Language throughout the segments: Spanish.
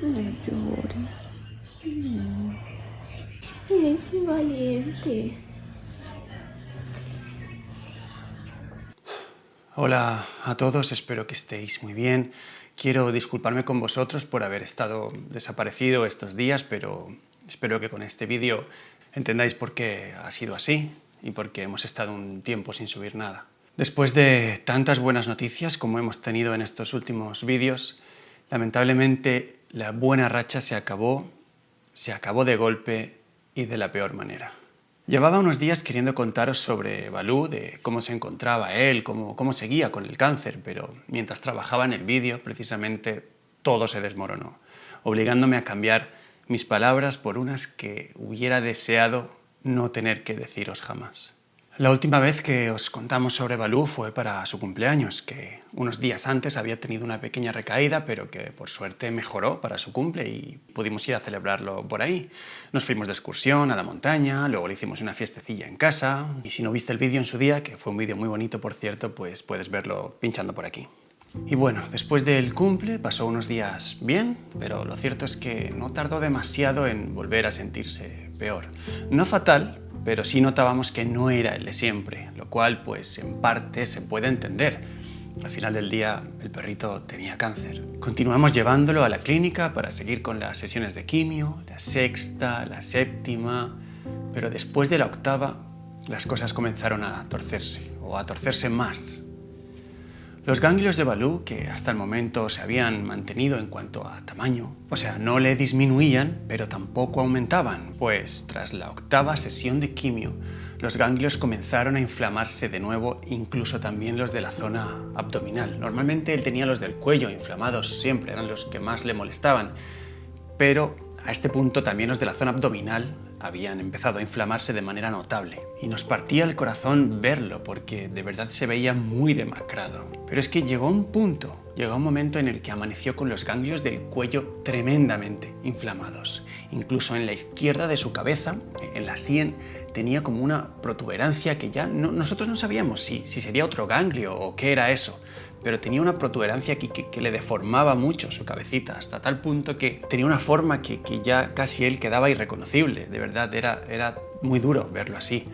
No llores. No. Es valiente. Hola a todos, espero que estéis muy bien. Quiero disculparme con vosotros por haber estado desaparecido estos días, pero espero que con este vídeo entendáis por qué ha sido así y por qué hemos estado un tiempo sin subir nada. Después de tantas buenas noticias como hemos tenido en estos últimos vídeos, lamentablemente la buena racha se acabó de golpe y de la peor manera. Llevaba unos días queriendo contaros sobre Balú, de cómo se encontraba él, cómo seguía con el cáncer, pero mientras trabajaba en el vídeo, precisamente todo se desmoronó, obligándome a cambiar mis palabras por unas que hubiera deseado no tener que deciros jamás. La última vez que os contamos sobre Balú fue para su cumpleaños, que unos días antes había tenido una pequeña recaída, pero que por suerte mejoró para su cumple y pudimos ir a celebrarlo por ahí. Nos fuimos de excursión a la montaña, luego le hicimos una fiestecilla en casa, y si no viste el vídeo en su día, que fue un vídeo muy bonito por cierto, pues puedes verlo pinchando por aquí. Y bueno, después del cumple pasó unos días bien, pero lo cierto es que no tardó demasiado en volver a sentirse peor. No fatal, pero sí notábamos que no era el de siempre, lo cual pues en parte se puede entender. Al final del día el perrito tenía cáncer. Continuamos llevándolo a la clínica para seguir con las sesiones de quimio, la sexta, la séptima, pero después de la octava las cosas comenzaron a torcerse, o a torcerse más. Los ganglios de Balú, que hasta el momento se habían mantenido en cuanto a tamaño, o sea, no le disminuían, pero tampoco aumentaban, pues tras la octava sesión de quimio, los ganglios comenzaron a inflamarse de nuevo, incluso también los de la zona abdominal. Normalmente él tenía los del cuello inflamados, siempre eran los que más le molestaban, pero a este punto también los de la zona abdominal habían empezado a inflamarse de manera notable. Y nos partía el corazón verlo, porque de verdad se veía muy demacrado. Pero es que llegó un momento en el que amaneció con los ganglios del cuello tremendamente inflamados. Incluso en la izquierda de su cabeza, en la sien, tenía como una protuberancia que ya nosotros no sabíamos si sería otro ganglio o qué era eso. Pero tenía una protuberancia aquí que le deformaba mucho su cabecita, hasta tal punto que tenía una forma que ya casi él quedaba irreconocible. De verdad, era muy duro verlo así.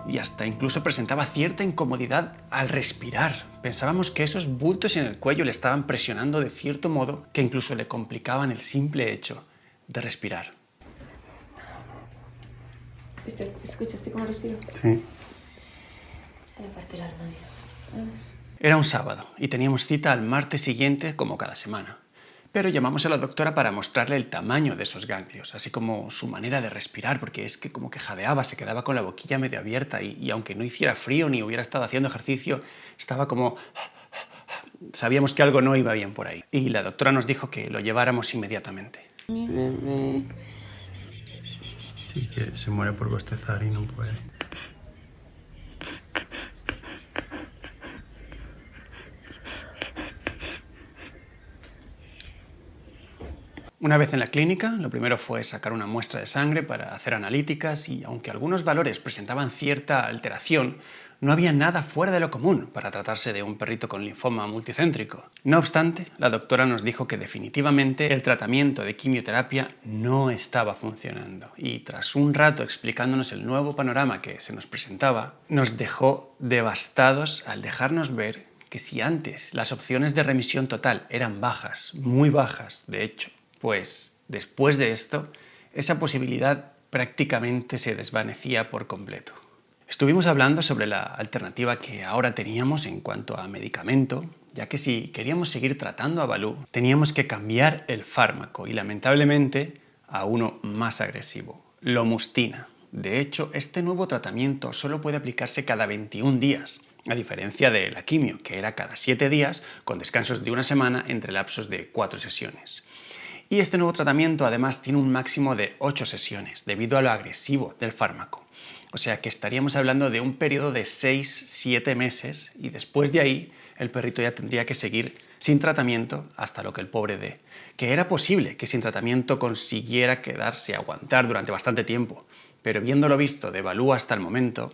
Y hasta incluso presentaba cierta incomodidad al respirar. Pensábamos que esos bultos en el cuello le estaban presionando de cierto modo que incluso le complicaban el simple hecho de respirar. ¿Escuchaste cómo respiro? Sí. Se me parte el alma, Dios. ¿Ves? Era un sábado y teníamos cita al martes siguiente como cada semana. Pero llamamos a la doctora para mostrarle el tamaño de esos ganglios, así como su manera de respirar, porque es que como que jadeaba, se quedaba con la boquilla medio abierta y aunque no hiciera frío ni hubiera estado haciendo ejercicio, estaba como... Sabíamos que algo no iba bien por ahí. Y la doctora nos dijo que lo lleváramos inmediatamente. Mi bebé. Sí, que se muere por bostezar y no puede. Una vez en la clínica, lo primero fue sacar una muestra de sangre para hacer analíticas y aunque algunos valores presentaban cierta alteración, no había nada fuera de lo común para tratarse de un perrito con linfoma multicéntrico. No obstante, la doctora nos dijo que definitivamente el tratamiento de quimioterapia no estaba funcionando y tras un rato explicándonos el nuevo panorama que se nos presentaba, nos dejó devastados al dejarnos ver que si antes las opciones de remisión total eran bajas, muy bajas de hecho, pues después de esto, esa posibilidad prácticamente se desvanecía por completo. Estuvimos hablando sobre la alternativa que ahora teníamos en cuanto a medicamento, ya que si queríamos seguir tratando a Balú, teníamos que cambiar el fármaco y lamentablemente a uno más agresivo, Lomustina. De hecho, este nuevo tratamiento solo puede aplicarse cada 21 días, a diferencia de la quimio, que era cada 7 días, con descansos de una semana entre lapsos de 4 sesiones. Y este nuevo tratamiento además tiene un máximo de 8 sesiones, debido a lo agresivo del fármaco. O sea que estaríamos hablando de un periodo de 6-7 meses y después de ahí el perrito ya tendría que seguir sin tratamiento hasta lo que el pobre dé. Que era posible que sin tratamiento consiguiera quedarse a aguantar durante bastante tiempo, pero viéndolo visto de Balú hasta el momento,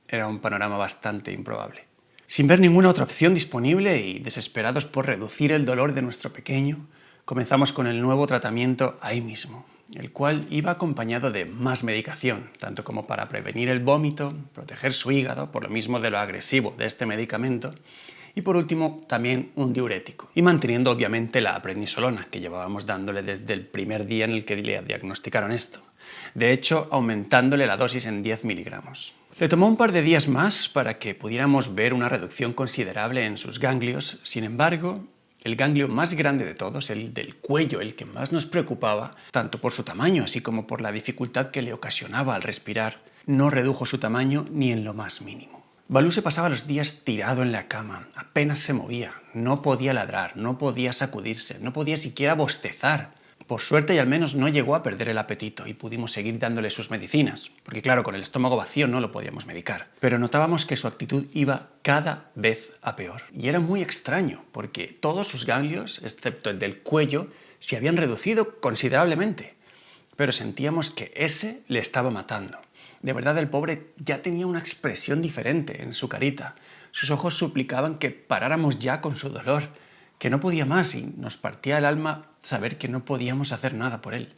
era un panorama bastante improbable. Sin ver ninguna otra opción disponible y desesperados por reducir el dolor de nuestro pequeño, Comenzamos con el nuevo tratamiento ahí mismo, el cual iba acompañado de más medicación, tanto como para prevenir el vómito, proteger su hígado, por lo mismo de lo agresivo de este medicamento, y por último también un diurético, y manteniendo obviamente la prednisolona que llevábamos dándole desde el primer día en el que le diagnosticaron esto. De hecho, aumentándole la dosis en 10 miligramos. Le tomó un par de días más para que pudiéramos ver una reducción considerable en sus ganglios. Sin embargo, el ganglio más grande de todos, el del cuello, el que más nos preocupaba, tanto por su tamaño así como por la dificultad que le ocasionaba al respirar, no redujo su tamaño ni en lo más mínimo. Balú se pasaba los días tirado en la cama, apenas se movía, no podía ladrar, no podía sacudirse, no podía siquiera bostezar. Por suerte y al menos no llegó a perder el apetito y pudimos seguir dándole sus medicinas, porque claro, con el estómago vacío no lo podíamos medicar. Pero notábamos que su actitud iba cada vez a peor. Y era muy extraño, porque todos sus ganglios, excepto el del cuello, se habían reducido considerablemente. Pero sentíamos que ese le estaba matando. De verdad, el pobre ya tenía una expresión diferente en su carita. Sus ojos suplicaban que paráramos ya con su dolor, que no podía más, y nos partía el alma saber que no podíamos hacer nada por él.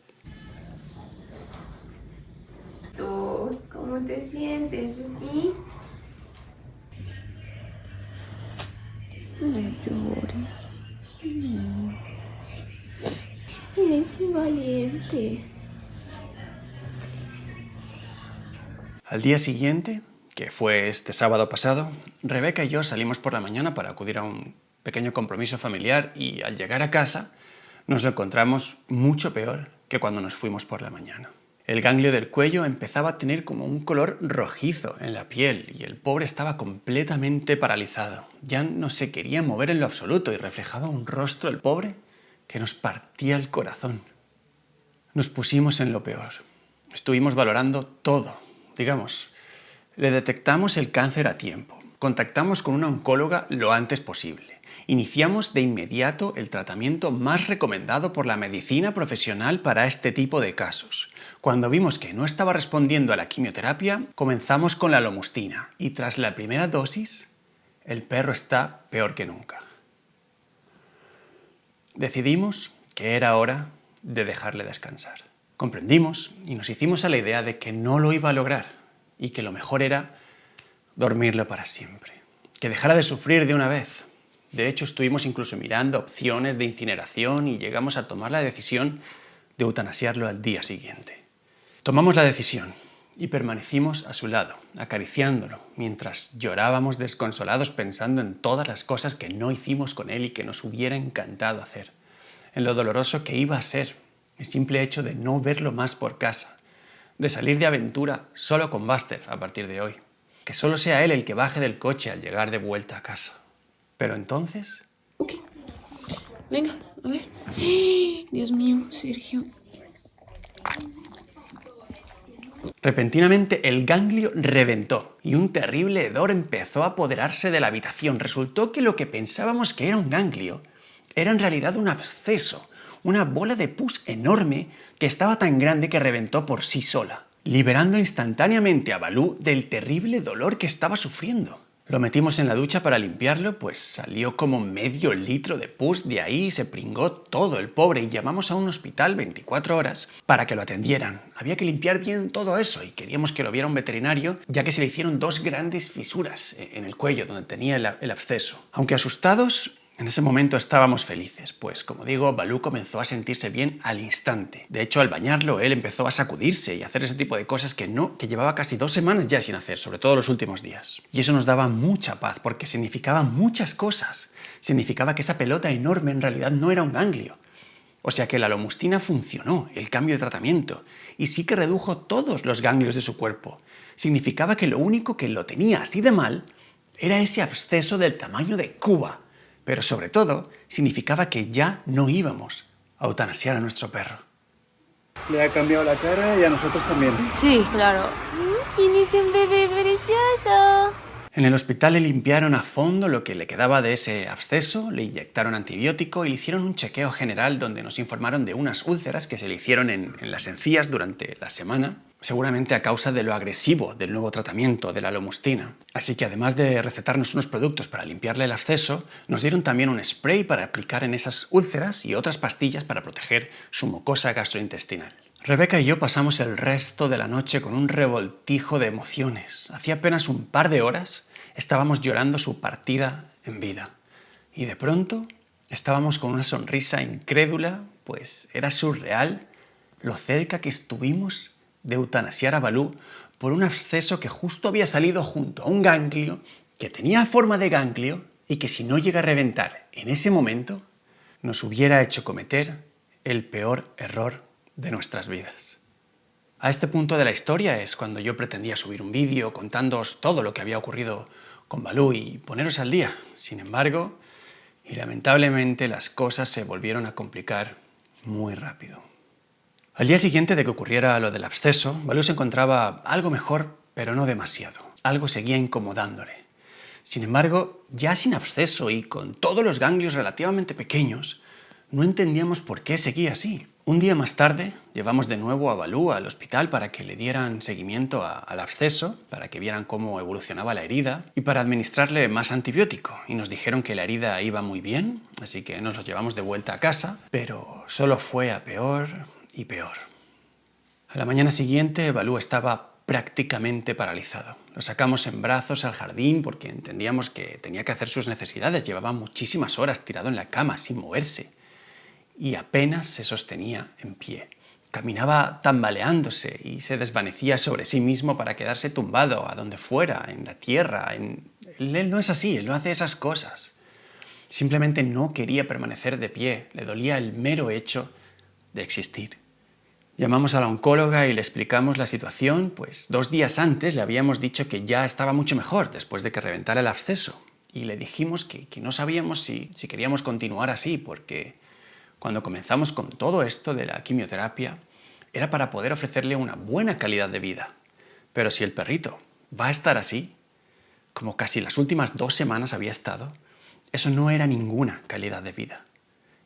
¿Tú cómo te sientes, Suki? No llores. No. Eres muy valiente. Al día siguiente, que fue este sábado pasado, Rebeca y yo salimos por la mañana para acudir a un pequeño compromiso familiar y al llegar a casa nos lo encontramos mucho peor que cuando nos fuimos por la mañana. El ganglio del cuello empezaba a tener como un color rojizo en la piel y el pobre estaba completamente paralizado. Ya no se quería mover en lo absoluto y reflejaba un rostro, el pobre, que nos partía el corazón. Nos pusimos en lo peor. Estuvimos valorando todo. Digamos, le detectamos el cáncer a tiempo. Contactamos con una oncóloga lo antes posible. Iniciamos de inmediato el tratamiento más recomendado por la medicina profesional para este tipo de casos. Cuando vimos que no estaba respondiendo a la quimioterapia, comenzamos con la lomustina y tras la primera dosis, el perro está peor que nunca. Decidimos que era hora de dejarle descansar. Comprendimos y nos hicimos a la idea de que no lo iba a lograr y que lo mejor era dormirlo para siempre, que dejara de sufrir de una vez. De hecho, estuvimos incluso mirando opciones de incineración y llegamos a tomar la decisión de eutanasiarlo al día siguiente. Tomamos la decisión y permanecimos a su lado, acariciándolo, mientras llorábamos desconsolados pensando en todas las cosas que no hicimos con él y que nos hubiera encantado hacer, en lo doloroso que iba a ser el simple hecho de no verlo más por casa, de salir de aventura solo con Buster a partir de hoy, que solo sea él el que baje del coche al llegar de vuelta a casa. Pero entonces... Ok. Venga, a ver. Dios mío, Sergio. Repentinamente el ganglio reventó y un terrible hedor empezó a apoderarse de la habitación. Resultó que lo que pensábamos que era un ganglio era en realidad un absceso, una bola de pus enorme que estaba tan grande que reventó por sí sola, liberando instantáneamente a Balú del terrible dolor que estaba sufriendo. Lo metimos en la ducha para limpiarlo, pues salió como medio litro de pus de ahí y se pringó todo el pobre y llamamos a un hospital 24 horas para que lo atendieran. Había que limpiar bien todo eso y queríamos que lo viera un veterinario, ya que se le hicieron 2 grandes fisuras en el cuello donde tenía el absceso. Aunque asustados, en ese momento estábamos felices, pues como digo, Balú comenzó a sentirse bien al instante. De hecho, al bañarlo, él empezó a sacudirse y a hacer ese tipo de cosas que llevaba casi 2 semanas ya sin hacer, sobre todo los últimos días. Y eso nos daba mucha paz, porque significaba muchas cosas. Significaba que esa pelota enorme en realidad no era un ganglio. O sea que la lomustina funcionó, el cambio de tratamiento, y sí que redujo todos los ganglios de su cuerpo. Significaba que lo único que lo tenía así de mal era ese absceso del tamaño de Cuba. Pero sobre todo, significaba que ya no íbamos a eutanasiar a nuestro perro. Le ha cambiado la cara y a nosotros también. Sí, claro. ¿Quién es un bebé precioso? En el hospital le limpiaron a fondo lo que le quedaba de ese absceso, le inyectaron antibiótico y le hicieron un chequeo general donde nos informaron de unas úlceras que se le hicieron en las encías durante la semana. seguramente a causa de lo agresivo del nuevo tratamiento de la lomustina. Así que además de recetarnos unos productos para limpiarle el absceso, nos dieron también un spray para aplicar en esas úlceras y otras pastillas para proteger su mucosa gastrointestinal. Rebeca y yo pasamos el resto de la noche con un revoltijo de emociones. Hacía apenas un par de horas estábamos llorando su partida en vida. Y de pronto estábamos con una sonrisa incrédula, pues era surreal lo cerca que estuvimos de eutanasiar a Balú por un absceso que justo había salido junto a un ganglio que tenía forma de ganglio y que si no llega a reventar en ese momento nos hubiera hecho cometer el peor error de nuestras vidas. A este punto de la historia es cuando yo pretendía subir un vídeo contándoos todo lo que había ocurrido con Balú y poneros al día. Sin embargo, y lamentablemente las cosas se volvieron a complicar muy rápido. Al día siguiente de que ocurriera lo del absceso, Balú se encontraba algo mejor, pero no demasiado. Algo seguía incomodándole. Sin embargo, ya sin absceso y con todos los ganglios relativamente pequeños, no entendíamos por qué seguía así. Un día más tarde, llevamos de nuevo a Balú al hospital para que le dieran seguimiento al absceso, para que vieran cómo evolucionaba la herida y para administrarle más antibiótico. Y nos dijeron que la herida iba muy bien, así que nos lo llevamos de vuelta a casa, pero solo fue a peor y peor. A la mañana siguiente, Balú estaba prácticamente paralizado. Lo sacamos en brazos al jardín porque entendíamos que tenía que hacer sus necesidades. Llevaba muchísimas horas tirado en la cama sin moverse y apenas se sostenía en pie. Caminaba tambaleándose y se desvanecía sobre sí mismo para quedarse tumbado a donde fuera, en la tierra. Él no es así, él no hace esas cosas. Simplemente no quería permanecer de pie, le dolía el mero hecho de existir. Llamamos a la oncóloga y le explicamos la situación, pues 2 días antes le habíamos dicho que ya estaba mucho mejor después de que reventara el absceso. Y le dijimos que no sabíamos si queríamos continuar así, porque cuando comenzamos con todo esto de la quimioterapia era para poder ofrecerle una buena calidad de vida. Pero si el perrito va a estar así, como casi las últimas 2 semanas había estado, eso no era ninguna calidad de vida.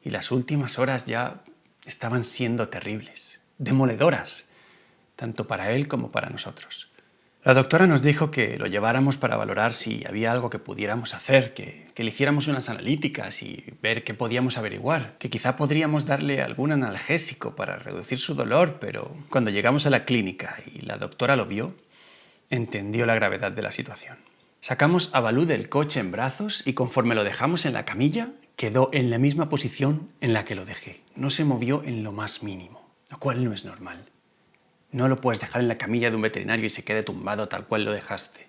Y las últimas horas ya estaban siendo terribles, demoledoras, tanto para él como para nosotros. La doctora nos dijo que lo lleváramos para valorar si había algo que pudiéramos hacer, que le hiciéramos unas analíticas y ver qué podíamos averiguar, que quizá podríamos darle algún analgésico para reducir su dolor, pero cuando llegamos a la clínica y la doctora lo vio, entendió la gravedad de la situación. Sacamos a Balú del coche en brazos y conforme lo dejamos en la camilla, quedó en la misma posición en la que lo dejé. No se movió en lo más mínimo, lo cual no es normal. No lo puedes dejar en la camilla de un veterinario y se quede tumbado tal cual lo dejaste.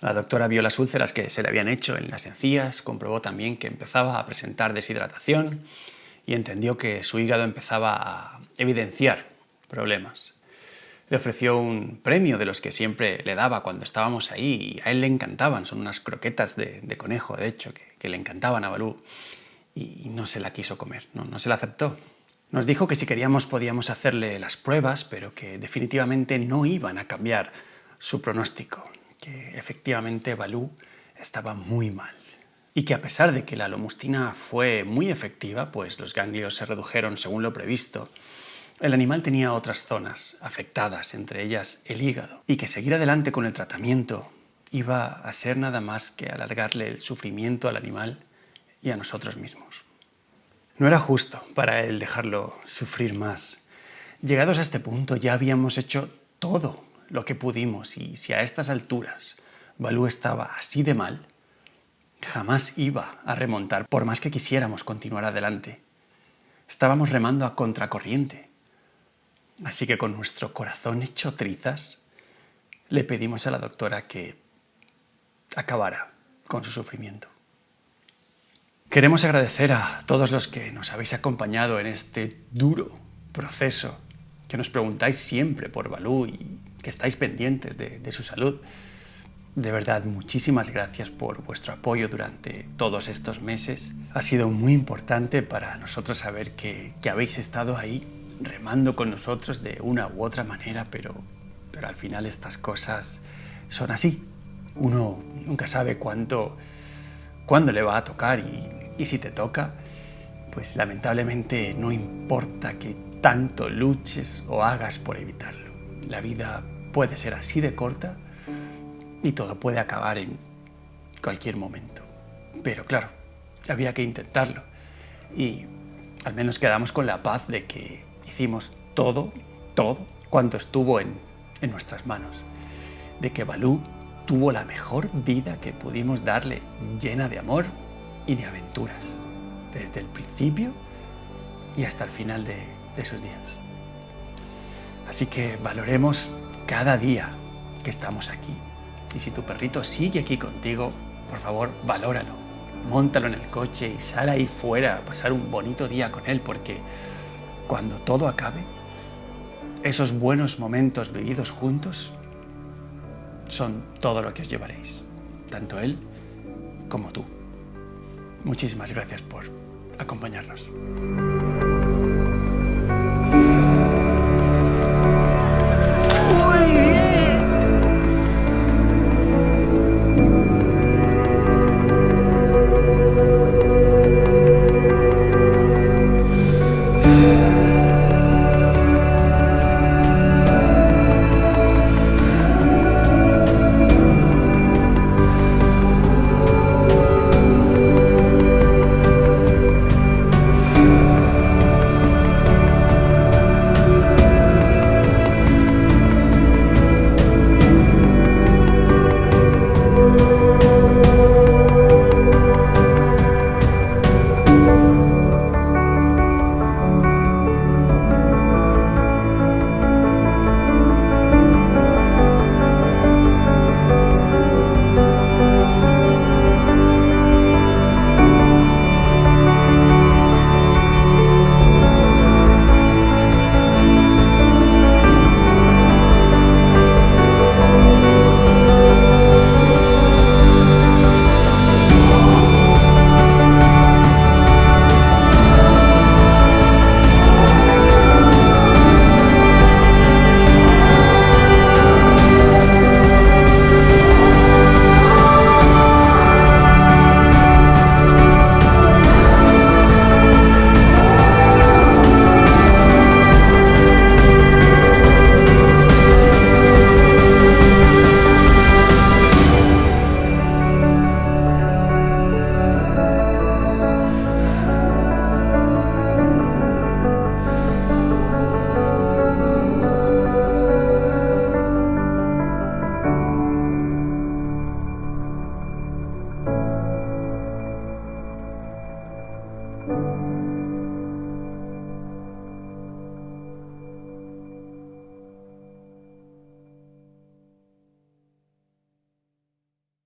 La doctora vio las úlceras que se le habían hecho en las encías, comprobó también que empezaba a presentar deshidratación y entendió que su hígado empezaba a evidenciar problemas. Le ofreció un premio de los que siempre le daba cuando estábamos ahí y a él le encantaban, son unas croquetas de conejo, de hecho, que le encantaban a Balú y no se la quiso comer, no se la aceptó. Nos dijo que si queríamos podíamos hacerle las pruebas, pero que definitivamente no iban a cambiar su pronóstico, que efectivamente Balú estaba muy mal. Y que a pesar de que la lomustina fue muy efectiva, pues los ganglios se redujeron según lo previsto, el animal tenía otras zonas afectadas, entre ellas el hígado, y que seguir adelante con el tratamiento iba a ser nada más que alargarle el sufrimiento al animal y a nosotros mismos. No era justo para él dejarlo sufrir más. Llegados a este punto ya habíamos hecho todo lo que pudimos y si a estas alturas Balú estaba así de mal, jamás iba a remontar por más que quisiéramos continuar adelante. Estábamos remando a contracorriente. Así que con nuestro corazón hecho trizas, le pedimos a la doctora que acabara con su sufrimiento. Queremos agradecer a todos los que nos habéis acompañado en este duro proceso, que nos preguntáis siempre por Balú y que estáis pendientes de su salud. De verdad, muchísimas gracias por vuestro apoyo durante todos estos meses. Ha sido muy importante para nosotros saber que habéis estado ahí remando con nosotros de una u otra manera, pero al final estas cosas son así. Uno nunca sabe cuándo le va a tocar y si te toca, pues lamentablemente no importa que tanto luches o hagas por evitarlo. La vida puede ser así de corta y todo puede acabar en cualquier momento. Pero claro, había que intentarlo. Y al menos quedamos con la paz de que hicimos todo cuanto estuvo en nuestras manos. De que Balú tuvo la mejor vida que pudimos darle, llena de amor y de aventuras, desde el principio y hasta el final de sus días. Así que valoremos cada día que estamos aquí. Y si tu perrito sigue aquí contigo, por favor, valóralo. Móntalo en el coche y sal ahí fuera a pasar un bonito día con él, porque cuando todo acabe, esos buenos momentos vividos juntos son todo lo que os llevaréis, tanto él como tú. Muchísimas gracias por acompañarnos. Muy bien.